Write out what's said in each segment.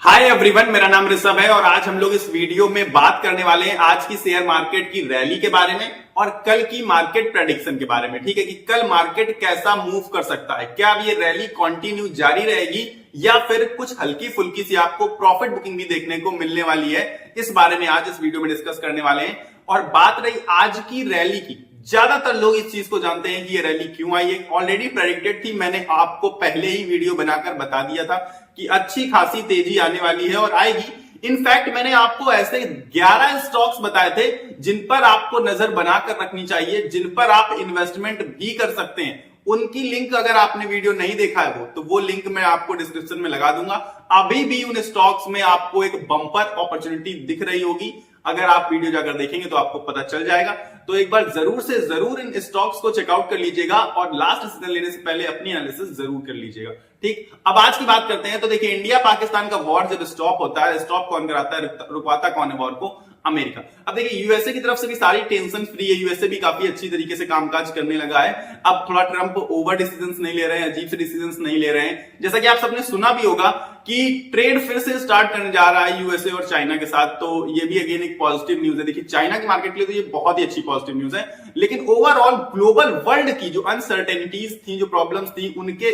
Hi everyone, मेरा नाम ऋषभ है और आज हम लोग इस वीडियो में बात करने वाले हैं आज की शेयर मार्केट की रैली के बारे में और कल की मार्केट प्रेडिक्शन के बारे में। ठीक है कि कल मार्केट कैसा मूव कर सकता है, क्या अब ये रैली कंटिन्यू जारी रहेगी या फिर कुछ हल्की फुल्की सी आपको प्रॉफिट बुकिंग भी देखने को मिलने वाली है, इस बारे में आज इस वीडियो में डिस्कस करने वाले हैं। और बात रही आज की रैली की, ज्यादातर लोग इस चीज को जानते हैं कि ये रैली क्यों आई है, ऑलरेडी प्रेडिक्टेड थी, मैंने आपको पहले ही वीडियो बनाकर बता दिया था कि अच्छी खासी तेजी आने वाली है और आएगी। इनफैक्ट मैंने आपको ऐसे 11 स्टॉक्स बताए थे जिन पर आपको नजर बनाकर रखनी चाहिए, जिन पर आप इन्वेस्टमेंट भी कर सकते हैं। उनकी लिंक अगर आपने वीडियो नहीं देखा है तो वो लिंक मैं आपको डिस्क्रिप्शन में लगा दूंगा। अभी भी उन स्टॉक्स में आपको एक बम्पर अपॉर्चुनिटी दिख रही होगी, अगर आप वीडियो जाकर देखेंगे तो आपको पता चल जाएगा। तो एक बार जरूर से जरूर इन स्टॉक्स को चेकआउट कर लीजिएगा और लास्ट डिसीजन लेने से पहले अपनी एनालिसिस जरूर कर लीजिएगा। ठीक, अब आज की बात करते हैं। तो देखिए, इंडिया पाकिस्तान का वॉर जब स्टॉप होता है, स्टॉप कौन कराता है, रुकवाता कौन है वॉर को? अमेरिका। अब देखिए, यूएसए की तरफ से भी सारी टेंशन फ्री है, यूएसए भी काफी अच्छी तरीके से कामकाज करने लगा है। अब थोड़ा ट्रंप ओवर डिसीजंस नहीं ले रहे हैं, अजीब से डिसीजंस नहीं ले रहे हैं। जैसा कि आप सबने सुना भी होगा कि ट्रेड फिर से स्टार्ट करने जा रहा है यूएसए और चाइना के साथ, तो ये भी अगेन एक पॉजिटिव न्यूज है। देखिए, चाइना की मार्केट के लिए तो ये बहुत ही अच्छी पॉजिटिव न्यूज है, लेकिन ओवरऑल ग्लोबल वर्ल्ड की जो अनसर्टेनिटीज थी, जो प्रॉब्लम्स थी, उनके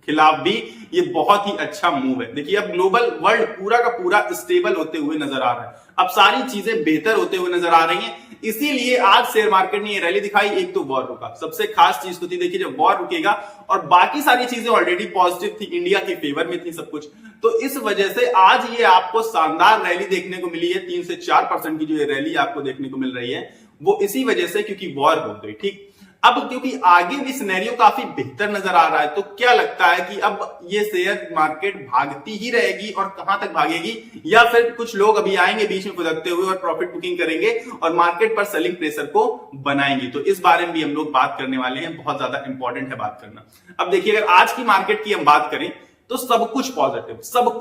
खिलाफ भी ये बहुत ही अच्छा मूव है। देखिए, अब ग्लोबल वर्ल्ड पूरा का पूरा स्टेबल होते हुए नजर आ रहा है, अब सारी चीजें बेहतर होते हुए नजर आ रही हैं। इसीलिए आज शेयर मार्केट ने ये रैली दिखाई। एक तो वॉर रुका, सबसे खास चीज तो थी। देखिए, जब वॉर रुकेगा और बाकी सारी चीजें ऑलरेडी पॉजिटिव थी, इंडिया के फेवर में थी सब कुछ, तो इस वजह से आज ये आपको शानदार रैली देखने को मिली है। 3 से 4% की जो ये रैली आपको देखने को मिल रही है वो इसी वजह से, क्योंकि वॉर हो गई। ठीक, अब क्योंकि आगे भी सिनेरियो काफी बेहतर नजर आ रहा है, तो क्या लगता है कि अब ये शेयर मार्केट भागती ही रहेगी और कहां तक भागेगी, या फिर कुछ लोग अभी आएंगे बीच में फुदकते हुए और प्रॉफिट बुकिंग करेंगे और मार्केट पर सेलिंग प्रेशर को बनाएंगे? तो इस बारे में भी हम लोग बात करने वाले हैं, बहुत ज्यादा इंपॉर्टेंट है बात करना। अब देखिए, अगर आज की मार्केट की हम बात करें तो सब कुछ पॉजिटिव, सब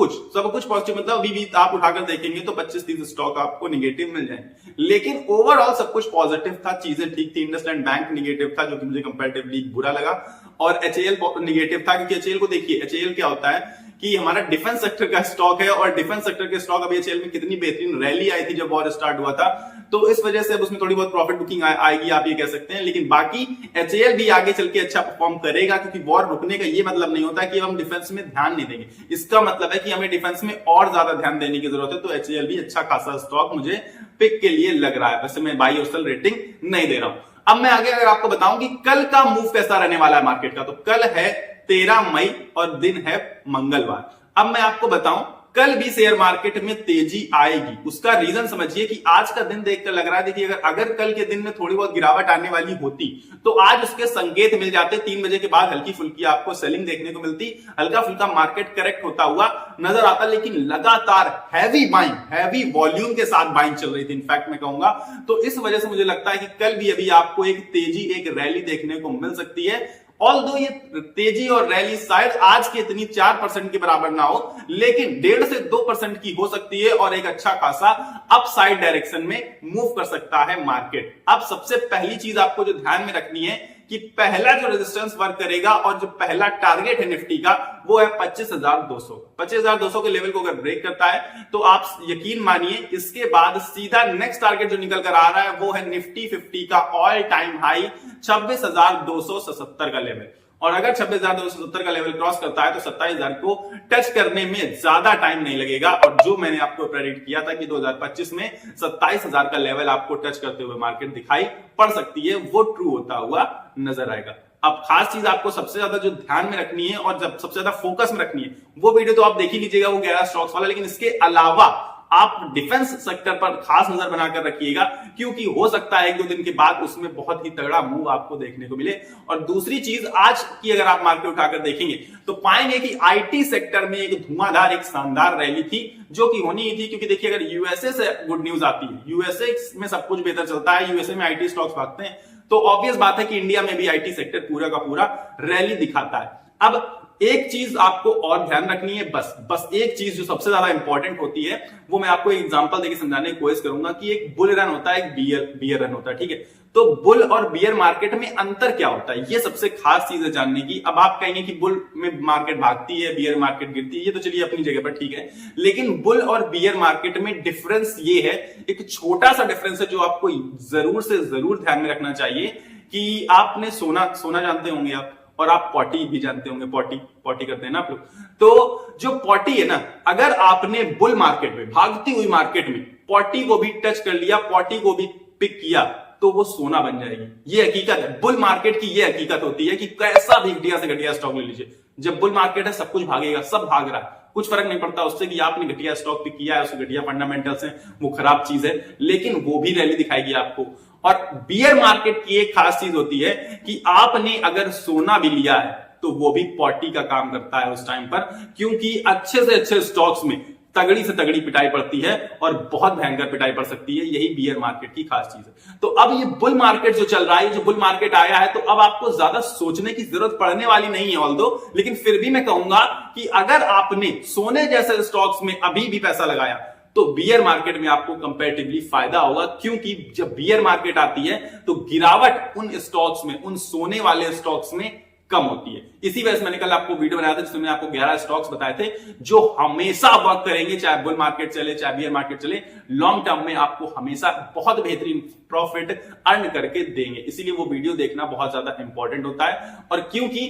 कुछ पॉजिटिव। मतलब अभी भी आप उठाकर देखेंगे तो 25-30 स्टॉक आपको निगेटिव मिल जाएंगे, लेकिन ओवरऑल सब कुछ पॉजिटिव था, चीजें ठीक थी। इंडसलैंड बैंक निगेटिव था, जो कि मुझे कंपैरेटिवली बुरा लगा, और एचएएल निगेटिव था, क्योंकि एचएएल को देखिए, एचएएल क्या होता है कि हमारा डिफेंस सेक्टर का स्टॉक है, और डिफेंस सेक्टर के स्टॉक अभी एचएएल में कितनी बेहतरीन रैली आई थी जब वॉर स्टार्ट हुआ था, तो इस वजह से अब उसमें थोड़ी बहुत प्रॉफिट बुकिंग आएगी, आप ये कह सकते हैं। लेकिन बाकी एचएएल भी आगे चल के अच्छा परफॉर्म करेगा, क्योंकि वॉर रुकने का ये मतलब नहीं होता कि हम डिफेंस में ध्यान नहीं देंगे, इसका मतलब है कि हमें डिफेंस में और ज्यादा ध्यान देने की जरूरत है। तो एचएएल भी अच्छा खासा स्टॉक मुझे पिक के लिए लग रहा है। वैसे मैं बाई और सेल रेटिंग नहीं दे रहा हूं। अब मैं आगे अगर आपको बताऊं कि कल का मूव कैसा रहने वाला है मार्केट का, तो कल है 13 मई और दिन है मंगलवार। अब मैं आपको बताऊं, कल भी शेयर मार्केट में तेजी आएगी। उसका रीजन समझिए कि आज का दिन देखकर लग रहा है, देखिए, अगर कल के दिन में थोड़ी बहुत गिरावट आने वाली होती तो आज उसके संकेत मिल जाते। 3 बजे के बाद हल्की फुल्की आपको सेलिंग देखने को मिलती, हल्का फुल्का मार्केट करेक्ट होता हुआ नजर आता, लेकिन लगातार हैवी बाइंग, हैवी वॉल्यूम के साथ बाइंग चल रही थी, इनफैक्ट मैं कहूंगा। तो इस वजह से मुझे लगता है कि कल भी अभी आपको एक तेजी, एक रैली देखने को मिल सकती है। ऑल्दो ये तेजी और रैली शायद आज की इतनी 4% के बराबर ना हो, लेकिन 1.5 से 2% की हो सकती है और एक अच्छा खासा अपसाइड डायरेक्शन में मूव कर सकता है मार्केट। अब सबसे पहली चीज आपको जो ध्यान में रखनी है कि पहला जो रेजिस्टेंस वर्क करेगा और जो पहला टारगेट है निफ्टी का, वो है 25,200। 25,200 के लेवल को अगर ब्रेक करता है तो आप यकीन मानिए इसके बाद सीधा नेक्स्ट टारगेट जो निकल कर आ रहा है वो है निफ्टी 50 का ऑल टाइम हाई 26,277 का लेवल। और अगर 26,270 का लेवल क्रॉस करता है तो 27,000 को टच करने में ज्यादा टाइम नहीं लगेगा। और जो मैंने आपको प्रेडिक्ट किया था कि 2025 में 27,000 का लेवल आपको टच करते हुए मार्केट दिखाई पड़ सकती है, वो ट्रू होता हुआ नजर आएगा। अब खास चीज आपको सबसे ज्यादा जो ध्यान में रखनी है और जब सबसे ज्यादा फोकस में रखनी है, वो वीडियो तो आप देख ही लीजिएगा, वो 11 स्टॉक्स वाला, लेकिन इसके अलावा आप डिफेंस सेक्टर पर खास नजर बनाकर रखिएगा, क्योंकि हो सकता है 1-2 दिन के बाद उसमें बहुत ही तगड़ा मूव आपको देखने को मिले। और दूसरी चीज, आज की अगर आप मार्केट उठाकर देखेंगे तो पाएंगे कि आईटी सेक्टर में एक धुआंधार, एक शानदार रैली थी, जो कि होनी ही थी। क्योंकि देखिए, अगर यूएसए से गुड न्यूज आती है, यूएसए में सब कुछ बेहतर चलता है, यूएसए में आईटी स्टॉक्स भागते हैं, तो ऑब्वियस बात है कि इंडिया में भी आईटी सेक्टर पूरा का पूरा रैली दिखाता है। अब एक चीज आपको और ध्यान रखनी है, बस एक चीज जो सबसे ज्यादा इंपॉर्टेंट होती है वो मैं आपको एग्जांपल देके समझाने की कोशिश करूंगा कि एक बुल रन होता है, एक बियर रन होता है, ठीक है। तो बुल और बियर मार्केट में अंतर क्या होता है, ये सबसे खास चीज है जानने की। अब आप कहेंगे कि बुल में मार्केट भागती है, बियर मार्केट गिरती है, ये तो चलिए अपनी जगह पर ठीक है, लेकिन बुल और बियर मार्केट में डिफरेंस ये है, एक छोटा सा डिफरेंस है जो आपको जरूर से जरूर ध्यान में रखना चाहिए कि आपने सोना जानते होंगे आप, और आप पॉटी भी जानते होंगे, पॉटी करते हैं ना आप लोग। तो जो पॉटी है ना, अगर आपने बुल मार्केट में, भागती हुई मार्केट में पॉटी को भी टच कर लिया, पॉटी को भी पिक किया, तो वो सोना बन जाएगी। ये हकीकत है, बुल मार्केट की ये हकीकत होती है कि कैसा भी घटिया से घटिया स्टॉक ले लीजिए, जब बुल मार्केट है सब कुछ भागेगा, सब भाग रहा है, कुछ फर्क नहीं पड़ता उससे कि आपने घटिया स्टॉक पिक किया है, उसके घटिया फंडामेंटल्स हैं, वो खराब चीज है, लेकिन वो भी रैली दिखाएगी आपको। और बियर मार्केट की एक खास चीज होती है कि आपने अगर सोना भी लिया है तो वो भी पॉटी का काम करता है उस टाइम पर, क्योंकि अच्छे से अच्छे स्टॉक्स में तगड़ी से तगड़ी पिटाई पड़ती है और बहुत भयंकर पिटाई पड़ सकती है। यही बियर मार्केट की खास चीज है। तो अब ये बुल मार्केट जो चल रहा है, जो बुल मार्केट आया है, तो अब आपको ज्यादा सोचने की जरूरत पड़ने वाली नहीं है ऑल्दो, लेकिन फिर भी मैं कहूंगा कि अगर आपने सोने जैसे स्टॉक्स में अभी भी पैसा लगाया तो बियर मार्केट में आपको कंपैरेटिवली फायदा होगा, क्योंकि जब बियर मार्केट आती है तो गिरावट उन स्टॉक्स में, उन सोने वाले स्टॉक्स में कम होती है। इसी वजह से मैंने कल आपको वीडियो बनाया था जिसमें मैंने आपको 11 स्टॉक्स बताए थे जो हमेशा वर्क करेंगे, चाहे बुल मार्केट चले चाहे बियर मार्केट चले, लॉन्ग टर्म में आपको हमेशा बहुत बेहतरीन प्रॉफिट अर्न करके देंगे। इसीलिए वो वीडियो देखना बहुत ज्यादा इंपॉर्टेंट होता है। और क्योंकि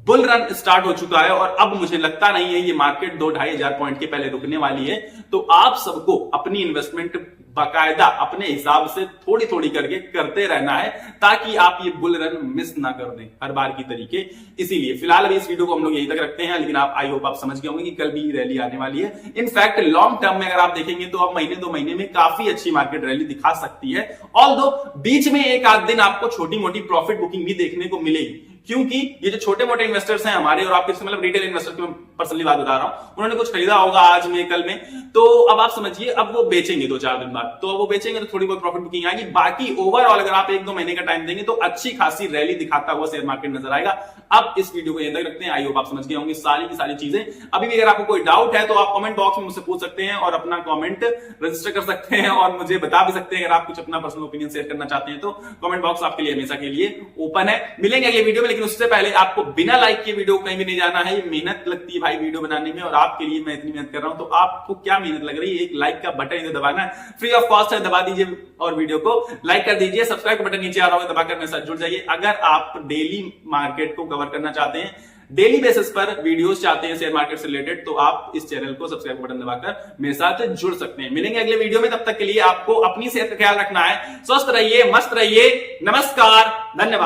बुल रन स्टार्ट हो चुका है और अब मुझे लगता नहीं है ये मार्केट 2-2.5 हजार पॉइंट के पहले रुकने वाली है, तो आप सबको अपनी इन्वेस्टमेंट बाकायदा अपने हिसाब से थोड़ी थोड़ी करके करते रहना है, ताकि आप ये बुल रन मिस ना कर दें हर बार की तरीके। इसीलिए फिलहाल अभी इस वीडियो को हम लोग यहीं तक रखते हैं, लेकिन आप आई होप आप समझ गए होंगे कि कल भी रैली आने वाली है। इनफैक्ट लॉन्ग टर्म में अगर आप देखेंगे तो अब महीने 2 महीने में काफी अच्छी मार्केट रैली दिखा सकती है। ऑल्दो बीच में एक आध दिन आपको छोटी मोटी प्रॉफिट बुकिंग भी देखने को मिलेगी, क्योंकि ये जो छोटे मोटे इन्वेस्टर्स हैं हमारे और आपके, मतलब रिटेल इन्वेस्टर की मैं पर्सनली बात बता रहा हूं, उन्होंने कुछ खरीदा होगा आज में कल में, तो अब आप समझिए अब वो बेचेंगे 2-4 दिन बाद, तो अब वो बेचेंगे तो थोड़ी बहुत प्रॉफिट बुकिंग आएगी। बाकी ओवरऑल अगर आप 1-2 महीने का टाइम देंगे तो अच्छी खासी रैली दिखाता हुआ शेयर मार्केट नजर आएगा। अब इस वीडियो को यहीं तक रखते हैं, आई होप आप समझ गए होंगे सारी की सारी चीजें। अभी भी अगर आपको कोई डाउट है तो आप कमेंट बॉक्स में मुझसे पूछ सकते हैं और अपना कमेंट रजिस्टर कर सकते हैं और मुझे बता भी सकते हैं। अगर आप कुछ अपना पर्सनल ओपिनियन शेयर करना चाहते हैं तो कमेंट बॉक्स आपके लिए हमेशा के लिए ओपन है। मिलेंगे अगले वीडियो में, लेकिन उससे पहले आपको बिना लाइक के वीडियो कहीं भी नहीं जाना है। ये मेहनत लगती है भाई वीडियो बनाने में, और आपके लिए मैं इतनी मेहनत कर रहा हूं, तो आपको क्या मेहनत लग रही है? एक लाइक का बटन इधर दबाना है, फ्री ऑफ कॉस्ट है, दबा दीजिए और वीडियो को लाइक कर दीजिए। सब्सक्राइब का बटन नीचे आ रहा होगा, दबाकर मेरे साथ जुड़ जाइए। अगर आप डेली मार्केट को कवर करना चाहते हैं, डेली बेसिस पर वीडियोस चाहते हैं शेयर मार्केट से रिलेटेड, तो आप इस चैनल को सब्सक्राइब बटन दबाकर मेरे साथ जुड़ सकते हैं। मिलेंगे अगले वीडियो में, तब तक के लिए आपको अपनी सेहत का ख्याल रखना है। स्वस्थ रहिए, मस्त रहिए, नमस्कार, धन्यवाद।